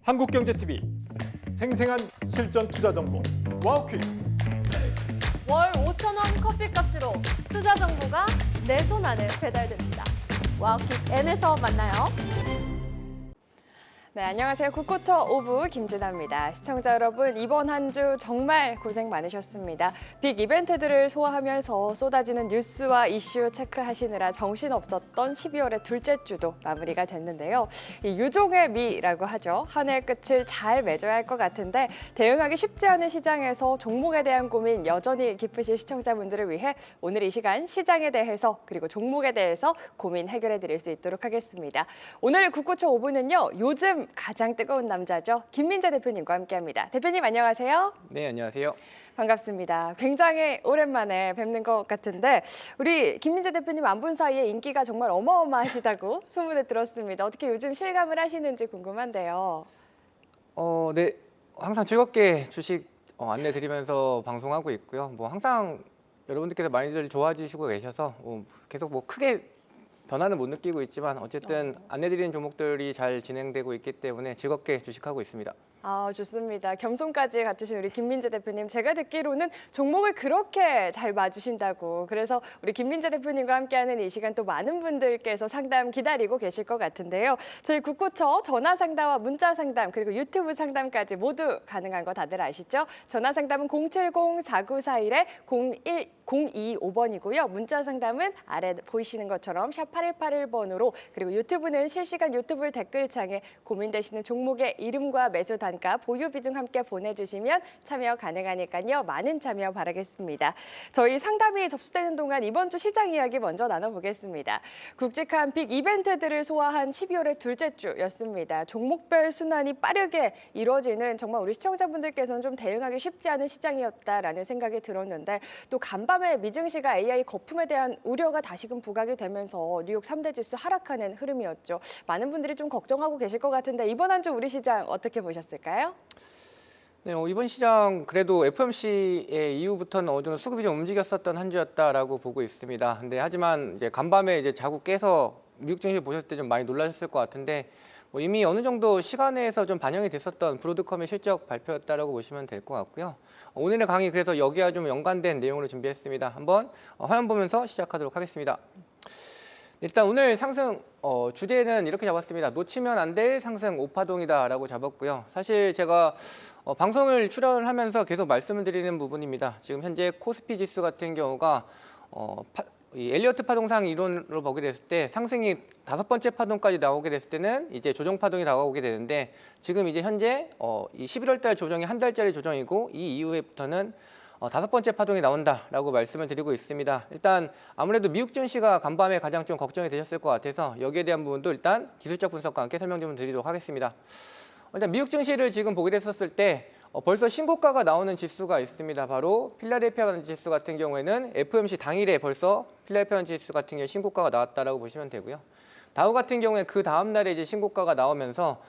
한국경제TV 생생한 실전 투자 정보 와우퀴. 월 5,000원 커피값으로 투자 정보가 내 손 안에 배달됩니다. 와우킥 N에서 만나요. 네, 안녕하세요. 국고처 오브 김진아입니다. 시청자 여러분, 이번 한 주 정말 고생 많으셨습니다. 빅 이벤트들을 소화하면서 쏟아지는 뉴스와 이슈 체크하시느라 정신없었던 12월의 둘째 주도 마무리가 됐는데요. 이 유종의 미라고 하죠. 한 해의 끝을 잘 맺어야 할 것 같은데 대응하기 쉽지 않은 시장에서 종목에 대한 고민 여전히 깊으신 시청자분들을 위해 오늘 이 시간 시장에 대해서 그리고 종목에 대해서 고민 해결해 드릴 수 있도록 하겠습니다. 오늘 국고처 5부는요. 요즘 가장 뜨거운 남자죠. 김민재 대표님과 함께합니다. 대표님 안녕하세요. 네, 안녕하세요. 반갑습니다. 굉장히 오랜만에 뵙는 것 같은데 우리 김민재 대표님 안 본 사이에 인기가 정말 어마어마하시다고 소문을 들었습니다. 어떻게 요즘 실감을 하시는지 궁금한데요. 네, 항상 즐겁게 주식 안내 드리면서 방송하고 있고요. 뭐 항상 여러분들께서 많이들 좋아해 주시고 계셔서 계속 뭐 크게 변화는 못 느끼고 있지만 어쨌든 안내드리는 종목들이 잘 진행되고 있기 때문에 즐겁게 주식하고 있습니다. 아, 좋습니다. 겸손까지 갖추신 우리 김민재 대표님, 제가 듣기로는 종목을 그렇게 잘 봐주신다고. 그래서 우리 김민재 대표님과 함께하는 이 시간 또 많은 분들께서 상담 기다리고 계실 것 같은데요. 저희 국고처 전화 상담과 문자 상담 그리고 유튜브 상담까지 모두 가능한 거 다들 아시죠? 전화 상담은 070-4941-01-025번이고요. 문자 상담은 아래 보이시는 것처럼 샵 8181번으로 그리고 유튜브는 실시간 유튜브 댓글창에 고민되시는 종목의 이름과 매수 단가, 보유 비중 함께 보내주시면 참여 가능하니까요. 많은 참여 바라겠습니다. 저희 상담이 접수되는 동안 이번 주 시장 이야기 먼저 나눠보겠습니다. 굵직한 빅 이벤트들을 소화한 12월의 둘째 주였습니다. 종목별 순환이 빠르게 이루어지는 정말 우리 시청자분들께서는 좀 대응하기 쉽지 않은 시장이었다라는 생각이 들었는데 또 간밤에 미증시가 AI 거품에 대한 우려가 다시금 부각이 되면서 뉴욕 3대 지수 하락하는 흐름이었죠. 많은 분들이 좀 걱정하고 계실 것 같은데 이번 한 주 우리 시장 어떻게 보셨을까요? 네, 이번 시장 그래도 FOMC의 이후부터는 어느 정도 수급이 좀 움직였었던 한 주였다라고 보고 있습니다. 근데 하지만 이제 간밤에 이제 자꾸 깨서 미국 증시 보셨을 때 좀 많이 놀라셨을 것 같은데 이미 어느 정도 시간에서 좀 반영이 됐었던 브로드컴의 실적 발표였다라고 보시면 될 것 같고요. 오늘의 강의 그래서 여기와 좀 연관된 내용으로 준비했습니다. 한번 화면 보면서 시작하도록 하겠습니다. 일단 오늘 상승 주제는 이렇게 잡았습니다. 놓치면 안 될 상승 5파동이다라고 잡았고요. 사실 제가 방송을 출연하면서 계속 말씀을 드리는 부분입니다. 지금 현재 코스피 지수 같은 경우가 이 엘리어트 파동상 이론으로 보게 됐을 때 상승이 5번째 파동까지 나오게 됐을 때는 이제 조정 파동이 다가오게 되는데 지금 이제 현재 이 11월 달 조정이 한 달짜리 조정이고 이 이후에부터는 5번째 파동이 나온다라고 말씀을 드리고 있습니다. 일단 아무래도 미국 증시가 간밤에 가장 좀 걱정이 되셨을 것 같아서 여기에 대한 부분도 일단 기술적 분석과 함께 설명 좀 드리도록 하겠습니다. 일단 미국 증시를 지금 보게 됐었을 때 벌써 신고가가 나오는 지수가 있습니다. 바로 필라델피아 지수 같은 경우에는 FOMC 당일에 벌써 필라델피아 지수 같은 경우에 신고가가 나왔다라고 보시면 되고요. 다우 같은 경우에 그 다음 날에 이제 신고가가 나오면서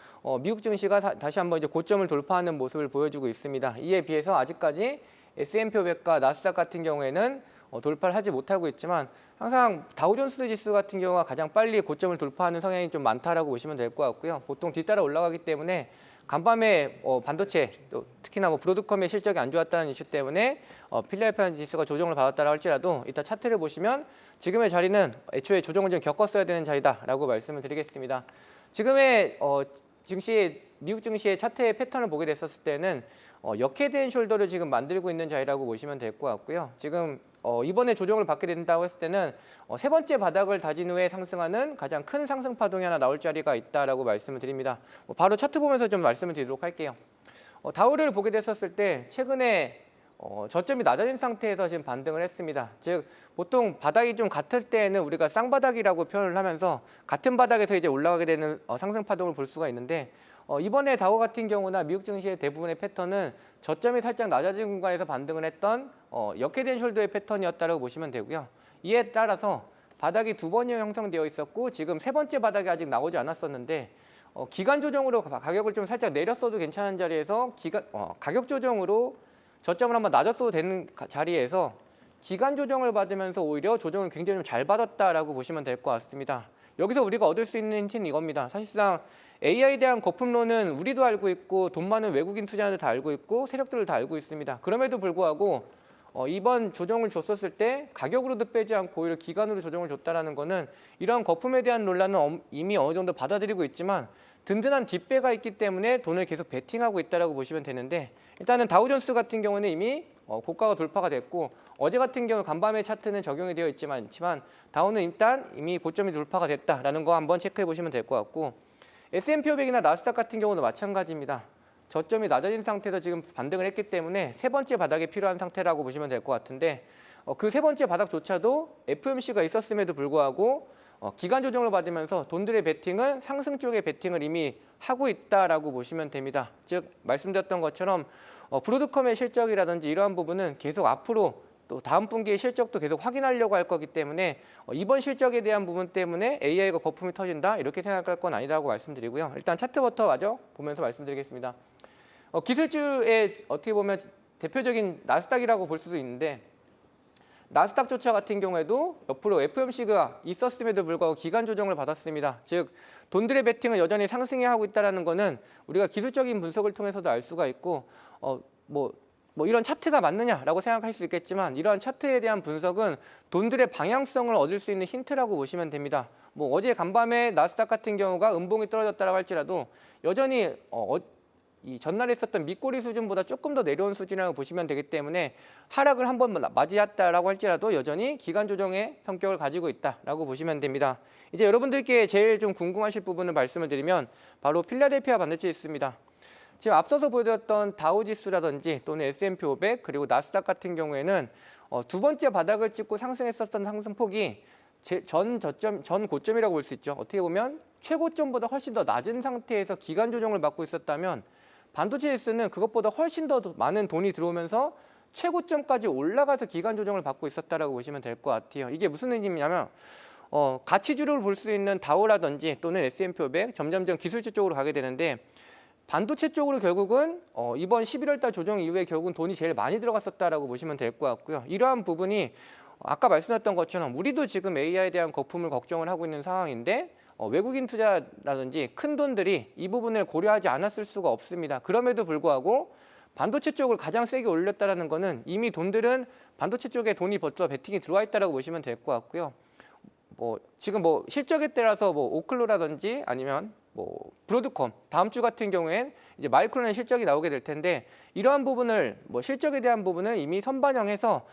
미국 증시가 다시 한번 이제 고점을 돌파하는 모습을 보여주고 있습니다. 이에 비해서 아직까지 S&P 500과 나스닥 같은 경우에는 돌파를 하지 못하고 있지만 항상 다우존스 지수 같은 경우가 가장 빨리 고점을 돌파하는 성향이 좀 많다라고 보시면 될 것 같고요. 보통 뒤따라 올라가기 때문에 간밤에 반도체 또 특히나 브로드컴의 실적이 안 좋았다는 이슈 때문에 필라델피아 지수가 조정을 받았다고 할지라도 이따 차트를 보시면 지금의 자리는 애초에 조정을 좀 겪었어야 되는 자리다라고 말씀을 드리겠습니다. 지금의 미국 증시의 차트의 패턴을 보게 됐었을 때는 역헤드 앤 숄더를 지금 만들고 있는 자리라고 보시면 될 것 같고요. 지금 이번에 조정을 받게 된다고 했을 때는 세 번째 바닥을 다진 후에 상승하는 가장 큰 상승 파동이 하나 나올 자리가 있다라고 말씀을 드립니다. 바로 차트 보면서 좀 말씀을 드리도록 할게요. 다우를 보게 됐었을 때 최근에 저점이 낮아진 상태에서 지금 반등을 했습니다. 즉 보통 바닥이 좀 같을 때에는 우리가 쌍바닥이라고 표현을 하면서 같은 바닥에서 이제 올라가게 되는 상승 파동을 볼 수가 있는데 이번에 다우 같은 경우나 미국 증시의 대부분의 패턴은 저점이 살짝 낮아진 공간에서 반등을 했던 역헤드 앤 숄더의 패턴이었다고 보시면 되고요. 이에 따라서 바닥이 두 번이 형성되어 있었고 지금 세 번째 바닥이 아직 나오지 않았었는데 기간 조정으로 가격을 좀 살짝 내렸어도 괜찮은 자리에서 가격 조정으로 저점을 한번 낮았어도 되는 자리에서 기간 조정을 받으면서 오히려 조정을 굉장히 좀 잘 받았다라고 보시면 될 것 같습니다. 여기서 우리가 얻을 수 있는 힌트는 이겁니다. 사실상 AI에 대한 거품론은 우리도 알고 있고 돈 많은 외국인 투자자들 다 알고 있고 세력들을 다 알고 있습니다. 그럼에도 불구하고 이번 조정을 줬었을 때 가격으로도 빼지 않고 오히려 기간으로 조정을 줬다라는 거는 이런 거품에 대한 논란은 이미 어느 정도 받아들이고 있지만 든든한 뒷배가 있기 때문에 돈을 계속 베팅하고 있다라고 보시면 되는데 일단은 다우존스 같은 경우는 이미 고가가 돌파가 됐고 어제 같은 경우 간밤의 차트는 적용이 되어 있지만 다우는 일단 이미 고점이 돌파가 됐다라는 거 한번 체크해 보시면 될 것 같고 S&P 500이나 나스닥 같은 경우도 마찬가지입니다. 저점이 낮아진 상태에서 지금 반등을 했기 때문에 세 번째 바닥이 필요한 상태라고 보시면 될 것 같은데 그 세 번째 바닥조차도 FOMC가 있었음에도 불구하고 기간 조정을 받으면서 돈들의 베팅은 상승 쪽의 베팅을 이미 하고 있다라고 보시면 됩니다. 즉 말씀드렸던 것처럼 브로드컴의 실적이라든지 이러한 부분은 계속 앞으로 또 다음 분기의 실적도 계속 확인하려고 할 거기 때문에 이번 실적에 대한 부분 때문에 AI가 거품이 터진다 이렇게 생각할 건 아니라고 말씀드리고요. 일단 차트부터 마저 보면서 말씀드리겠습니다. 기술주의 어떻게 보면 대표적인 나스닥이라고 볼 수도 있는데 나스닥조차 같은 경우에도 옆으로 FOMC가 있었음에도 불구하고 기간 조정을 받았습니다. 즉 돈들의 베팅을 여전히 상승해 하고 있다는 거는 우리가 기술적인 분석을 통해서도 알 수가 있고 뭐 이런 차트가 맞느냐라고 생각할 수 있겠지만 이러한 차트에 대한 분석은 돈들의 방향성을 얻을 수 있는 힌트라고 보시면 됩니다. 뭐 어제 간밤에 나스닥 같은 경우가 음봉이 떨어졌다고 할지라도 여전히 이 전날에 있었던 밑꼬리 수준보다 조금 더 내려온 수준이라고 보시면 되기 때문에 하락을 한번 맞이했다라고 할지라도 여전히 기간 조정의 성격을 가지고 있다라고 보시면 됩니다. 이제 여러분들께 제일 좀 궁금하실 부분을 말씀을 드리면 바로 필라델피아 반도체 있습니다. 지금 앞서서 보여드렸던 다우지수라든지 또는 S&P 500 그리고 나스닥 같은 경우에는 두 번째 바닥을 찍고 상승했었던 상승폭이 전 고점이라고 볼 수 있죠. 어떻게 보면 최고점보다 훨씬 더 낮은 상태에서 기간 조정을 받고 있었다면 반도체 지수는 그것보다 훨씬 더 많은 돈이 들어오면서 최고점까지 올라가서 기간 조정을 받고 있었다라고 보시면 될 것 같아요. 이게 무슨 의미냐면 가치주를 볼 수 있는 다우라든지 또는 S&P 500 점점점 기술주 쪽으로 가게 되는데 반도체 쪽으로 결국은 이번 11월 달 조정 이후에 결국은 돈이 제일 많이 들어갔었다라고 보시면 될 것 같고요. 이러한 부분이 아까 말씀드렸던 것처럼 우리도 지금 AI에 대한 거품을 걱정을 하고 있는 상황인데 외국인 투자라든지 큰 돈들이 이 부분을 고려하지 않았을 수가 없습니다. 그럼에도 불구하고 반도체 쪽을 가장 세게 올렸다는 거는 이미 돈들은 반도체 쪽에 돈이 벌써 베팅이 들어와 있다고 보시면 될 것 같고요. 지금 실적에 따라서 오클로라든지 아니면 브로드컴 다음 주 같은 경우엔 이제 마이크론의 실적이 나오게 될 텐데 이러한 부분을 실적에 대한 부분을 이미 선반영해서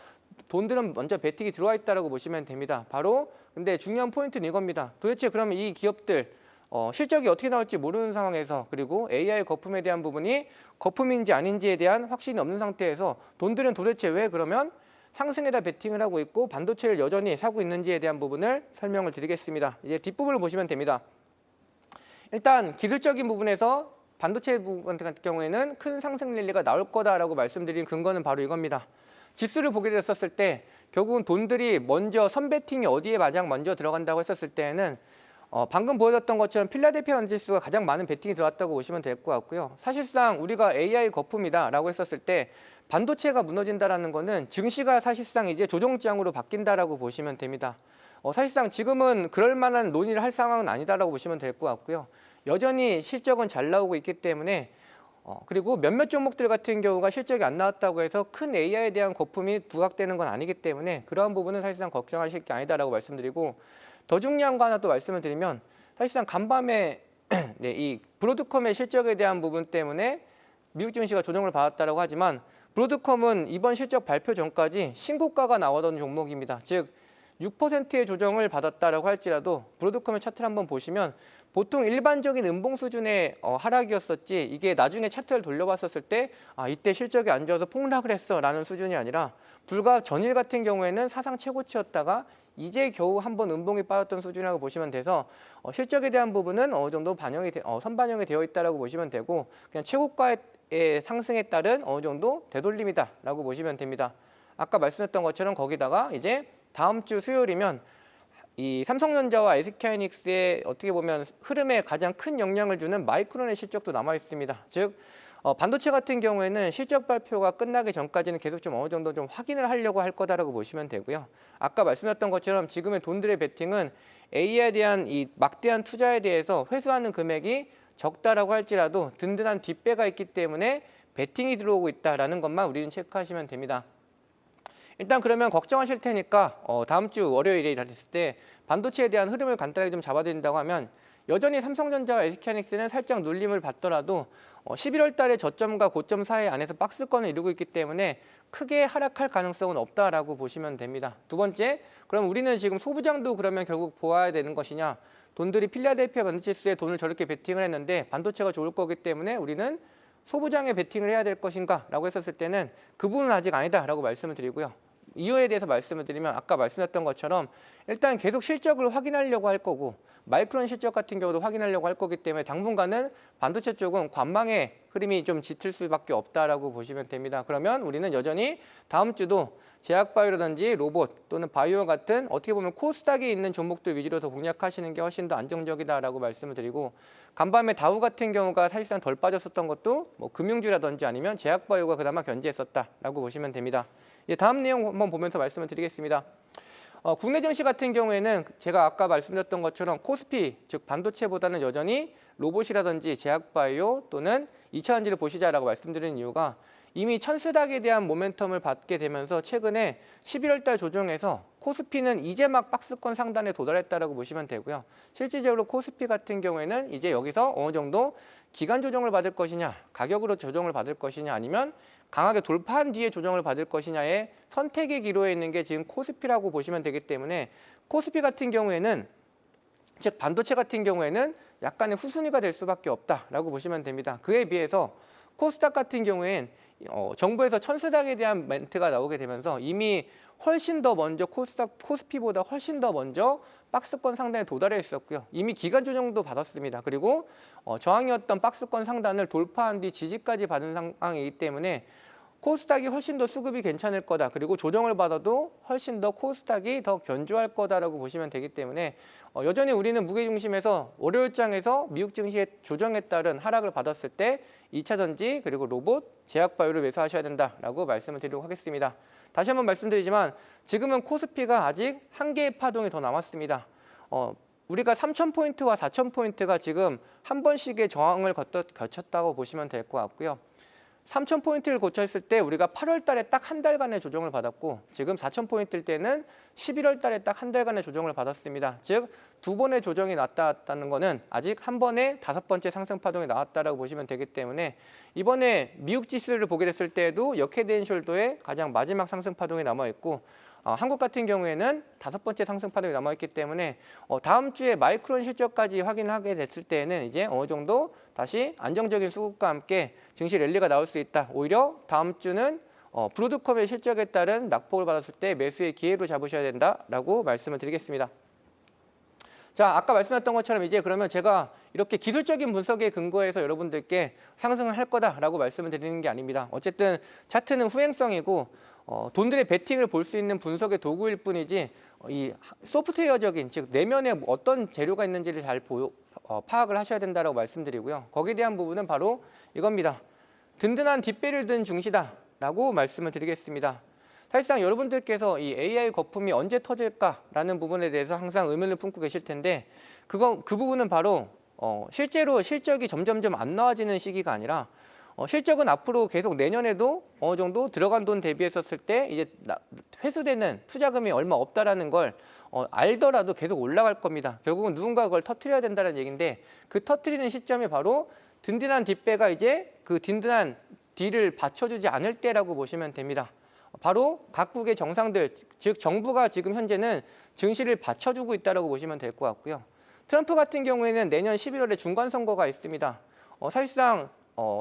돈들은 먼저 베팅이 들어와 있다고 보시면 됩니다. 바로 근데 중요한 포인트는 이겁니다. 도대체 그러면 이 기업들 실적이 어떻게 나올지 모르는 상황에서 그리고 AI 거품에 대한 부분이 거품인지 아닌지에 대한 확신이 없는 상태에서 돈들은 도대체 왜 그러면 상승에다 베팅을 하고 있고 반도체를 여전히 사고 있는지에 대한 부분을 설명을 드리겠습니다. 이제 뒷부분을 보시면 됩니다. 일단 기술적인 부분에서 반도체 부분 같은 경우에는 큰 상승 랠리가 나올 거다라고 말씀드린 근거는 바로 이겁니다. 지수를 보게 됐었을 때 결국은 돈들이 먼저 선베팅이 어디에 가장 먼저 들어간다고 했었을 때에는 방금 보여줬던 것처럼 필라델피아 지수가 가장 많은 베팅이 들어왔다고 보시면 될 것 같고요. 사실상 우리가 AI 거품이다라고 했었을 때 반도체가 무너진다라는 거는 증시가 사실상 이제 조정장으로 바뀐다라고 보시면 됩니다. 사실상 지금은 그럴 만한 논의를 할 상황은 아니다라고 보시면 될 것 같고요. 여전히 실적은 잘 나오고 있기 때문에 그리고 몇몇 종목들 같은 경우가 실적이 안 나왔다고 해서 큰 AI에 대한 거품이 부각되는 건 아니기 때문에 그러한 부분은 사실상 걱정하실 게 아니다라고 말씀드리고 더 중요한 거 하나 또 말씀을 드리면 사실상 간밤에 이 브로드컴의 실적에 대한 부분 때문에 미국 증시가 조정을 받았다라고 하지만 브로드컴은 이번 실적 발표 전까지 신고가가 나오던 종목입니다. 즉 6%의 조정을 받았다라고 할지라도 브로드컴의 차트를 한번 보시면 보통 일반적인 음봉 수준의 하락이었었지 이게 나중에 차트를 돌려봤었을 때 이때 실적이 안 좋아서 폭락을 했어 라는 수준이 아니라 불과 전일 같은 경우에는 사상 최고치였다가 이제 겨우 한번 음봉이 빠졌던 수준이라고 보시면 돼서 실적에 대한 부분은 어느 정도 선반영이 되어 있다라고 보시면 되고 그냥 최고가의 상승에 따른 어느 정도 되돌림이다라고 보시면 됩니다. 아까 말씀했던 것처럼 거기다가 이제 다음 주 수요일이면 이 삼성전자와 SK하이닉스의 어떻게 보면 흐름에 가장 큰 영향을 주는 마이크론의 실적도 남아 있습니다. 즉 반도체 같은 경우에는 실적 발표가 끝나기 전까지는 계속 좀 어느 정도 좀 확인을 하려고 할 거다라고 보시면 되고요. 아까 말씀드렸던 것처럼 지금의 돈들의 베팅은 AI에 대한 이 막대한 투자에 대해서 회수하는 금액이 적다라고 할지라도 든든한 뒷배가 있기 때문에 베팅이 들어오고 있다라는 것만 우리는 체크하시면 됩니다. 일단 그러면 걱정하실 테니까 다음 주 월요일에 됐을 때 반도체에 대한 흐름을 간단하게 좀 잡아드린다고 하면 여전히 삼성전자와 SK하이닉스는 살짝 눌림을 받더라도 11월 달에 저점과 고점 사이 안에서 박스권을 이루고 있기 때문에 크게 하락할 가능성은 없다라고 보시면 됩니다. 두 번째, 그럼 우리는 지금 소부장도 그러면 결국 보아야 되는 것이냐? 돈들이 필라델피아 반도체수에 돈을 저렇게 베팅을 했는데 반도체가 좋을 거기 때문에 우리는 소부장에 베팅을 해야 될 것인가? 라고 했었을 때는 그 부분은 아직 아니다라고 말씀을 드리고요. 이유에 대해서 말씀을 드리면 아까 말씀드렸던 것처럼 일단 계속 실적을 확인하려고 할 거고 마이크론 실적 같은 경우도 확인하려고 할 거기 때문에 당분간은 반도체 쪽은 관망의 흐름이 좀 짙을 수밖에 없다라고 보시면 됩니다. 그러면 우리는 여전히 다음 주도 제약바이오라든지 로봇 또는 바이오 같은 어떻게 보면 코스닥에 있는 종목들 위주로 더 공략하시는 게 훨씬 더 안정적이다라고 말씀을 드리고 간밤에 다우 같은 경우가 사실상 덜 빠졌었던 것도 뭐 금융주라든지 아니면 제약바이오가 그나마 견제했었다라고 보시면 됩니다. 다음 내용 한번 보면서 말씀을 드리겠습니다. 국내 증시 같은 경우에는 제가 아까 말씀드렸던 것처럼 코스피, 즉 반도체보다는 여전히 로봇이라든지 제약바이오 또는 2차전지를 보시자라고 말씀드리는 이유가 이미 천스닥에 대한 모멘텀을 받게 되면서 최근에 11월 달 조정에서 코스피는 이제 막 박스권 상단에 도달했다라고 보시면 되고요. 실질적으로 코스피 같은 경우에는 이제 여기서 어느 정도 기간 조정을 받을 것이냐, 가격으로 조정을 받을 것이냐 아니면 강하게 돌파한 뒤에 조정을 받을 것이냐의 선택의 기로에 있는 게 지금 코스피라고 보시면 되기 때문에 코스피 같은 경우에는 즉 반도체 같은 경우에는 약간의 후순위가 될 수밖에 없다라고 보시면 됩니다. 그에 비해서 코스닥 같은 경우엔 정부에서 천스닥에 대한 멘트가 나오게 되면서 이미 훨씬 더 먼저 코스피보다 훨씬 더 먼저 박스권 상단에 도달해 있었고요. 이미 기간 조정도 받았습니다. 그리고 저항이었던 박스권 상단을 돌파한 뒤 지지까지 받은 상황이기 때문에 코스닥이 훨씬 더 수급이 괜찮을 거다. 그리고 조정을 받아도 훨씬 더 코스닥이 더 견조할 거다라고 보시면 되기 때문에 여전히 우리는 무게중심에서 월요일장에서 미국 증시의 조정에 따른 하락을 받았을 때 2차전지 그리고 로봇, 제약바이오를 매수하셔야 된다라고 말씀을 드리도록 하겠습니다. 다시 한번 말씀드리지만 지금은 코스피가 아직 한 개의 파동이 더 남았습니다. 우리가 3,000포인트와 4,000포인트가 지금 한 번씩의 저항을 거쳤다고 보시면 될 것 같고요. 3,000포인트를 고쳤을 때 우리가 8월 달에 딱 한 달간의 조정을 받았고 지금 4,000포인트일 때는 11월 달에 딱 한 달간의 조정을 받았습니다. 즉 두 번의 조정이 나왔다는 것은 아직 한 번에 5번째 상승 파동이 나왔다라고 보시면 되기 때문에 이번에 미국 지수를 보게 됐을 때에도 역헤드앤숄더의 가장 마지막 상승 파동이 남아 있고 한국 같은 경우에는 5번째 상승 파동이 남아 있기 때문에 다음 주에 마이크론 실적까지 확인하게 됐을 때에는 이제 어느 정도 다시 안정적인 수급과 함께 증시 랠리가 나올 수 있다. 오히려 다음 주는 브로드컴의 실적에 따른 낙폭을 받았을 때 매수의 기회로 잡으셔야 된다라고 말씀을 드리겠습니다. 자, 아까 말씀드렸던 것처럼 이제 그러면 제가 이렇게 기술적인 분석에 근거해서 여러분들께 상승을 할 거다라고 말씀을 드리는 게 아닙니다. 어쨌든 차트는 후행성이고 돈들의 베팅을 볼 수 있는 분석의 도구일 뿐이지 이 소프트웨어적인 즉 내면에 어떤 재료가 있는지를 잘 파악을 하셔야 된다라고 말씀드리고요. 거기에 대한 부분은 바로 이겁니다. 든든한 뒷배를 든 중시다라고 말씀을 드리겠습니다. 사실상 여러분들께서 이 AI 거품이 언제 터질까라는 부분에 대해서 항상 의문을 품고 계실 텐데 그 부분은 바로 실제로 실적이 점점점 안 나와지는 시기가 아니라 실적은 앞으로 계속 내년에도 어느 정도 들어간 돈 대비했었을 때 이제 회수되는 투자금이 얼마 없다라는 걸 알더라도 계속 올라갈 겁니다. 결국은 누군가 그걸 터트려야 된다는 얘기인데 그 터트리는 시점이 바로 든든한 뒷배가 이제 그 든든한 뒤를 받쳐주지 않을 때라고 보시면 됩니다. 바로 각국의 정상들, 즉 정부가 지금 현재는 증시를 받쳐주고 있다고 보시면 될 것 같고요. 트럼프 같은 경우에는 내년 11월에 중간선거가 있습니다. 사실상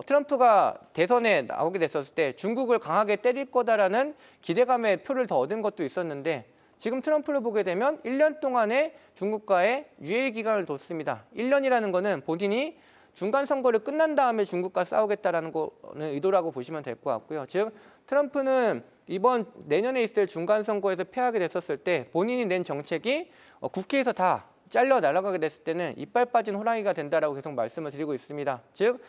트럼프가 대선에 나오게 됐었을 때 중국을 강하게 때릴 거다라는 기대감의 표를 더 얻은 것도 있었는데 지금 트럼프를 보게 되면 1년 동안의 중국과의 유예 기간을 뒀습니다. 1년이라는 거는 본인이 중간 선거를 끝난 다음에 중국과 싸우겠다라는 거는 의도라고 보시면 될 것 같고요. 즉 트럼프는 이번 내년에 있을 중간 선거에서 패하게 됐었을 때 본인이 낸 정책이 국회에서 다 잘려 날아가게 됐을 때는 이빨 빠진 호랑이가 된다라고 계속 말씀을 드리고 있습니다. 즉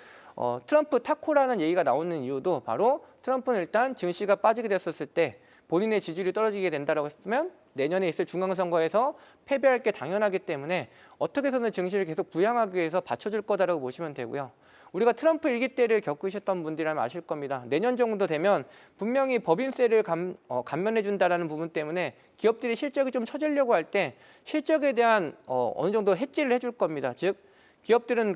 트럼프 타코라는 얘기가 나오는 이유도 바로 트럼프는 일단 증시가 빠지게 됐었을 때 본인의 지지율이 떨어지게 된다라고 했으면 내년에 있을 중간선거에서 패배할 게 당연하기 때문에 어떻게 해서는 증시를 계속 부양하기 위해서 받쳐줄 거다라고 보시면 되고요. 우리가 트럼프 일기 때를 겪으셨던 분들이라면 아실 겁니다. 내년 정도 되면 분명히 법인세를 감면해 준다라는 부분 때문에 기업들이 실적이 좀 처지려고 할 때 실적에 대한 어느 정도 해지를 해줄 겁니다. 즉 기업들은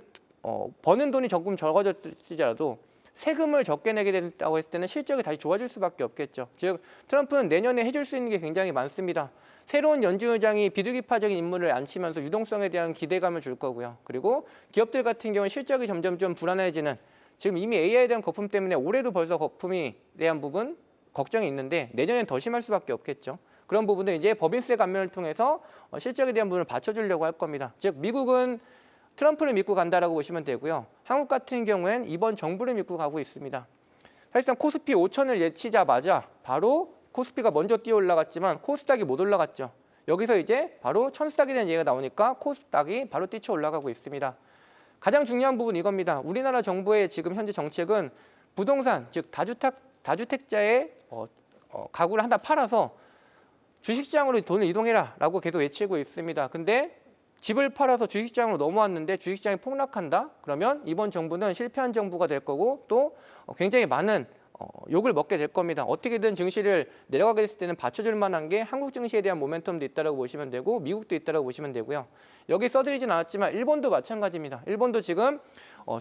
버는 돈이 조금 적어졌을지라도 세금을 적게 내게 된다고 했을 때는 실적이 다시 좋아질 수밖에 없겠죠. 즉 트럼프는 내년에 해줄 수 있는 게 굉장히 많습니다. 새로운 연준 의장이 비둘기파적인 인물을 앉히면서 유동성에 대한 기대감을 줄 거고요. 그리고 기업들 같은 경우는 실적이 점점 좀 불안해지는, 지금 이미 AI에 대한 거품 때문에 올해도 벌써 거품이 대한 부분 걱정이 있는데 내년엔 더 심할 수밖에 없겠죠. 그런 부분들 이제 법인세 감면을 통해서 실적에 대한 부분을 받쳐주려고 할 겁니다. 즉 미국은 트럼프를 믿고 간다라고 보시면 되고요. 한국 같은 경우엔 이번 정부를 믿고 가고 있습니다. 사실상 코스피 5천을 예치자마자 바로 코스피가 먼저 뛰어 올라갔지만 코스닥이 못 올라갔죠. 여기서 이제 바로 천스닥에 대한 얘기가 나오니까 코스닥이 바로 뛰쳐 올라가고 있습니다. 가장 중요한 부분 이겁니다. 우리나라 정부의 지금 현재 정책은 부동산, 즉 다주택자의 가구를 하나 팔아서 주식시장으로 돈을 이동해라 라고 계속 외치고 있습니다. 근데 집을 팔아서 주식시장으로 넘어왔는데 주식시장이 폭락한다? 그러면 이번 정부는 실패한 정부가 될 거고 또 굉장히 많은 욕을 먹게 될 겁니다. 어떻게든 증시를 내려가게 됐을 때는 받쳐줄 만한 게 한국 증시에 대한 모멘텀도 있다고 보시면 되고 미국도 있다고 보시면 되고요. 여기 써드리진 않았지만 일본도 마찬가지입니다. 일본도 지금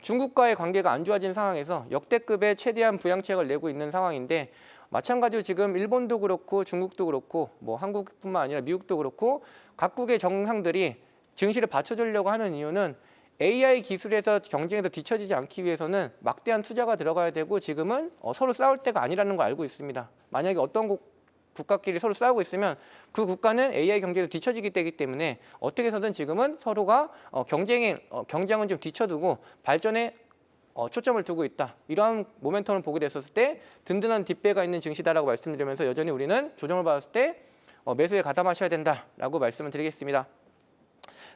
중국과의 관계가 안 좋아진 상황에서 역대급의 최대한 부양책을 내고 있는 상황인데 마찬가지로 지금 일본도 그렇고 중국도 그렇고 뭐 한국뿐만 아니라 미국도 그렇고 각국의 정상들이 증시를 받쳐주려고 하는 이유는 AI 기술에서 경쟁에서 뒤처지지 않기 위해서는 막대한 투자가 들어가야 되고 지금은 서로 싸울 때가 아니라는 걸 알고 있습니다. 만약에 어떤 국가끼리 서로 싸우고 있으면 그 국가는 AI 경쟁에서 뒤처지게 되기 때문에 어떻게 해서든 지금은 서로가 경쟁은 좀 뒤쳐두고 발전에 초점을 두고 있다. 이러한 모멘텀을 보게 됐었을 때 든든한 뒷배가 있는 증시다라고 말씀드리면서 여전히 우리는 조정을 받았을 때 매수에 가담하셔야 된다라고 말씀을 드리겠습니다.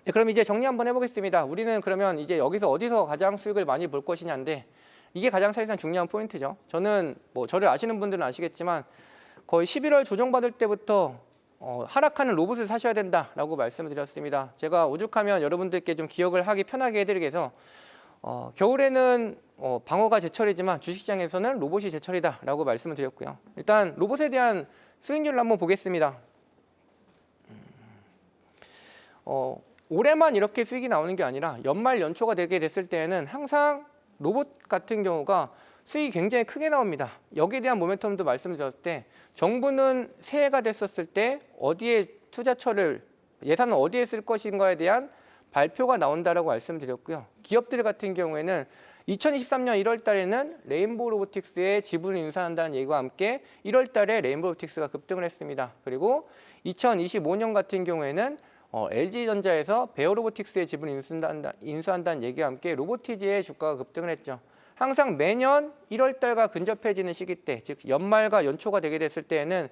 네, 그럼 이제 정리 한번 해보겠습니다. 우리는 그러면 이제 여기서 어디서 가장 수익을 많이 볼 것이냐인데 이게 가장 사실상 중요한 포인트죠. 저는 뭐 저를 아시는 분들은 아시겠지만 거의 11월 조정받을 때부터 하락하는 로봇을 사셔야 된다라고 말씀을 드렸습니다. 제가 오죽하면 여러분들께 좀 기억을 하기 편하게 해드리기 위해서 겨울에는 방어가 제철이지만 주식시장에서는 로봇이 제철이다라고 말씀을 드렸고요. 일단 로봇에 대한 수익률을 한번 보겠습니다. 올해만 이렇게 수익이 나오는 게 아니라 연말 연초가 되게 됐을 때에는 항상 로봇 같은 경우가 수익이 굉장히 크게 나옵니다. 여기에 대한 모멘텀도 말씀드렸을 때 정부는 새해가 됐었을 때 어디에 투자처를 예산을 어디에 쓸 것인가에 대한 발표가 나온다라고 말씀드렸고요. 기업들 같은 경우에는 2023년 1월 달에는 레인보우 로보틱스의 지분을 인수한다는 얘기와 함께 1월 달에 레인보우 로보틱스가 급등을 했습니다. 그리고 2025년 같은 경우에는 LG전자에서 베어로보틱스의 지분을 인수한다는 얘기와 함께 로보티지의 주가가 급등을 했죠. 항상 매년 1월 달과 근접해지는 시기 때, 즉 연말과 연초가 되게 됐을 때에는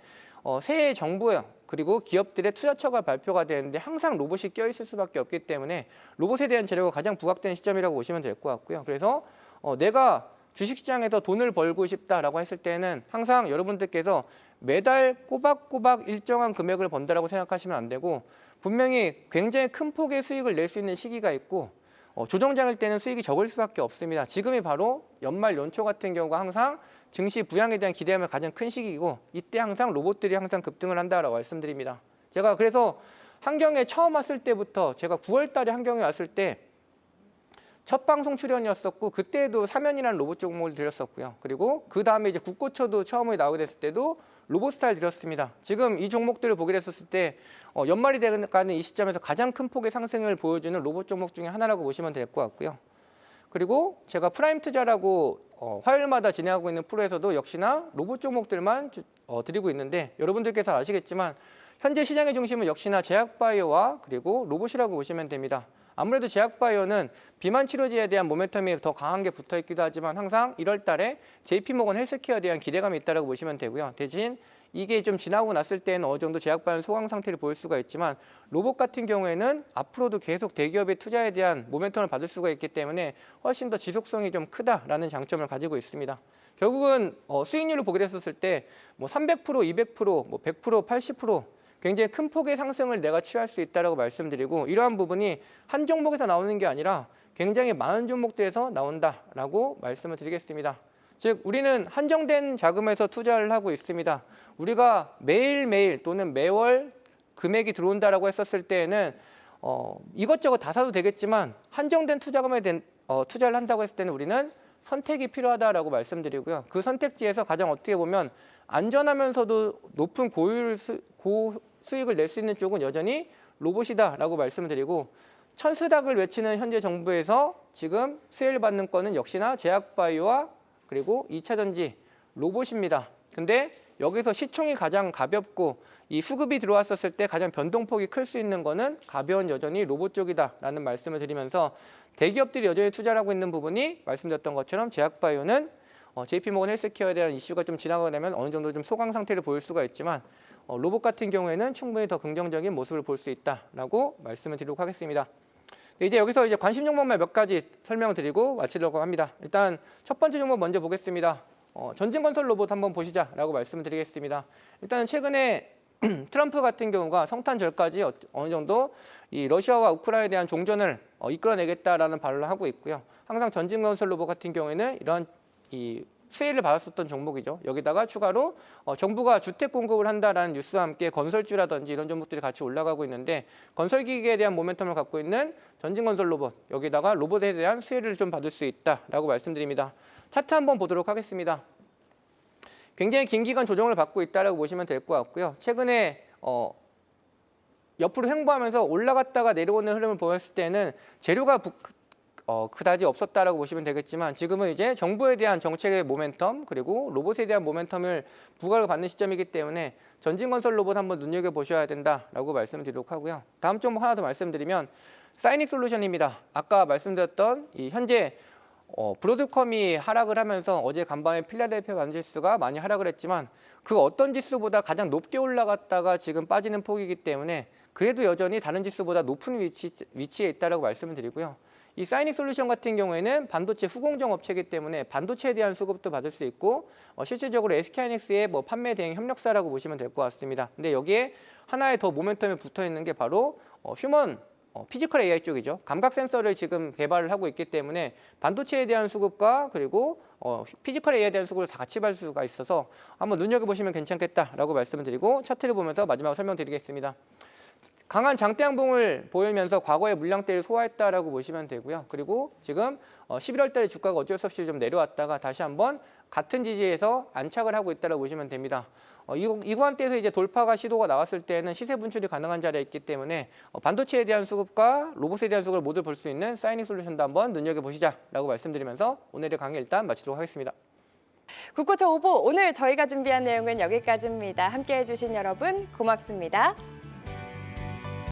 새해 정부 그리고 기업들의 투자처가 발표가 되는데 항상 로봇이 껴있을 수밖에 없기 때문에 로봇에 대한 재료가 가장 부각되는 시점이라고 보시면 될 것 같고요. 그래서 내가 주식시장에서 돈을 벌고 싶다라고 했을 때는 항상 여러분들께서 매달 꼬박꼬박 일정한 금액을 번다라고 생각하시면 안 되고 분명히 굉장히 큰 폭의 수익을 낼 수 있는 시기가 있고 조정장일 때는 수익이 적을 수밖에 없습니다. 지금이 바로 연말 연초 같은 경우가 항상 증시 부양에 대한 기대감이 가장 큰 시기이고 이때 항상 로봇들이 항상 급등을 한다라고 말씀드립니다. 제가 그래서 한경에 처음 왔을 때부터 제가 9월 달에 한경에 왔을 때 첫 방송 출연이었었고 그때도 사면이라는 로봇 종목을 드렸었고요. 그리고 그 다음에 이제 국고초도 처음에 나오게 됐을 때도 로봇스타일 드렸습니다. 지금 이 종목들을 보게 됐었을 때 연말이 되는 이 시점에서 가장 큰 폭의 상승을 보여주는 로봇 종목 중에 하나라고 보시면 될 것 같고요. 그리고 제가 프라임 투자라고 화요일마다 진행하고 있는 프로에서도 역시나 로봇 종목들만 드리고 있는데 여러분들께서 아시겠지만 현재 시장의 중심은 역시나 제약바이오와 그리고 로봇이라고 보시면 됩니다. 아무래도 제약바이오는 비만 치료제에 대한 모멘텀이 더 강한 게 붙어 있기도 하지만 항상 1월 달에 JP모건 헬스케어에 대한 기대감이 있다고 보시면 되고요. 대신 이게 좀 지나고 났을 때는 어느 정도 제약바이오는 소강 상태를 보일 수가 있지만 로봇 같은 경우에는 앞으로도 계속 대기업의 투자에 대한 모멘텀을 받을 수가 있기 때문에 훨씬 더 지속성이 좀 크다라는 장점을 가지고 있습니다. 결국은 수익률을 보게 됐었을 때 뭐 300%, 200%, 뭐 100%, 80% 굉장히 큰 폭의 상승을 내가 취할 수 있다고 말씀드리고 이러한 부분이 한 종목에서 나오는 게 아니라 굉장히 많은 종목들에서 나온다라고 말씀을 드리겠습니다. 즉 우리는 한정된 자금에서 투자를 하고 있습니다. 우리가 매일매일 또는 매월 금액이 들어온다라고 했었을 때에는 이것저것 다 사도 되겠지만 한정된 투자금에 투자를 한다고 했을 때는 우리는 선택이 필요하다라고 말씀드리고요. 그 선택지에서 가장 어떻게 보면 안전하면서도 높은 고수익을 낼 수 있는 쪽은 여전히 로봇이다라고 말씀을 드리고 천수닥을 외치는 현재 정부에서 지금 수혜를 받는 거는 역시나 제약바이오와 그리고 2차전지 로봇입니다. 근데 여기서 시총이 가장 가볍고 이 수급이 들어왔었을 때 가장 변동폭이 클 수 있는 거는 가벼운 여전히 로봇 쪽이다라는 말씀을 드리면서 대기업들이 여전히 투자를 하고 있는 부분이 말씀드렸던 것처럼 제약바이오는 JP모건 헬스케어에 대한 이슈가 좀 지나가게 되면 어느 정도 좀 소강 상태를 보일 수가 있지만 로봇 같은 경우에는 충분히 더 긍정적인 모습을 볼 수 있다라고 말씀을 드리도록 하겠습니다. 이제 여기서 이제 관심 종목만 몇 가지 설명을 드리고 마치려고 합니다. 일단 첫 번째 종목 먼저 보겠습니다. 전진건설 로봇 한번 보시자라고 말씀을 드리겠습니다. 일단 최근에 트럼프 같은 경우가 성탄절까지 어느 정도 이 러시아와 우크라이나에 대한 종전을 이끌어내겠다라는 발언을 하고 있고요. 항상 전진건설 로봇 같은 경우에는 이런 이 수혜를 받았었던 종목이죠. 여기다가 추가로 정부가 주택 공급을 한다라는 뉴스와 함께 건설주라든지 이런 종목들이 같이 올라가고 있는데 건설기기에 대한 모멘텀을 갖고 있는 전진건설 로봇 여기다가 로봇에 대한 수혜를 좀 받을 수 있다라고 말씀드립니다. 차트 한번 보도록 하겠습니다. 굉장히 긴 기간 조정을 받고 있다라고 보시면 될 것 같고요. 최근에 옆으로 횡보하면서 올라갔다가 내려오는 흐름을 보였을 때는 재료가 그다지 없었다라고 보시면 되겠지만 지금은 이제 정부에 대한 정책의 모멘텀 그리고 로봇에 대한 모멘텀을 부각을 받는 시점이기 때문에 전진건설 로봇 한번 눈여겨보셔야 된다라고 말씀드리도록 하고요. 다음 종목 하나 더 말씀드리면 사이닉 솔루션입니다. 아까 말씀드렸던 이 현재 브로드컴이 하락을 하면서 어제 간밤에 필라델피아 반지수가 많이 하락을 했지만 그 어떤 지수보다 가장 높게 올라갔다가 지금 빠지는 폭이기 때문에 그래도 여전히 다른 지수보다 높은 위치에 있다라고 말씀을 드리고요. 이 사이닉 솔루션 같은 경우에는 반도체 후공정 업체이기 때문에 반도체에 대한 수급도 받을 수 있고 실질적으로 SK하이닉스의 뭐 판매 대행 협력사라고 보시면 될 것 같습니다. 근데 여기에 하나의 더 모멘텀이 붙어 있는 게 바로 휴먼 피지컬 AI 쪽이죠. 감각 센서를 지금 개발을 하고 있기 때문에 반도체에 대한 수급과 그리고 피지컬 AI에 대한 수급을 다 같이 받을 수가 있어서 한번 눈여겨보시면 괜찮겠다라고 말씀을 드리고 차트를 보면서 마지막으로 설명드리겠습니다. 강한 장대 양봉을 보이면서 과거의 물량대를 소화했다라고 보시면 되고요. 그리고 지금 11월 달에 주가가 어쩔 수 없이 좀 내려왔다가 다시 한번 같은 지지에서 안착을 하고 있다라고 보시면 됩니다. 이 구간대에서 이제 돌파가 시도가 나왔을 때는 시세 분출이 가능한 자리에 있기 때문에 반도체에 대한 수급과 로봇에 대한 수급을 모두 볼 수 있는 사이닉 솔루션도 한번 눈여겨보시자라고 말씀드리면서 오늘의 강의 일단 마치도록 하겠습니다. 국고초 오보 오늘 저희가 준비한 내용은 여기까지입니다. 함께해 주신 여러분 고맙습니다.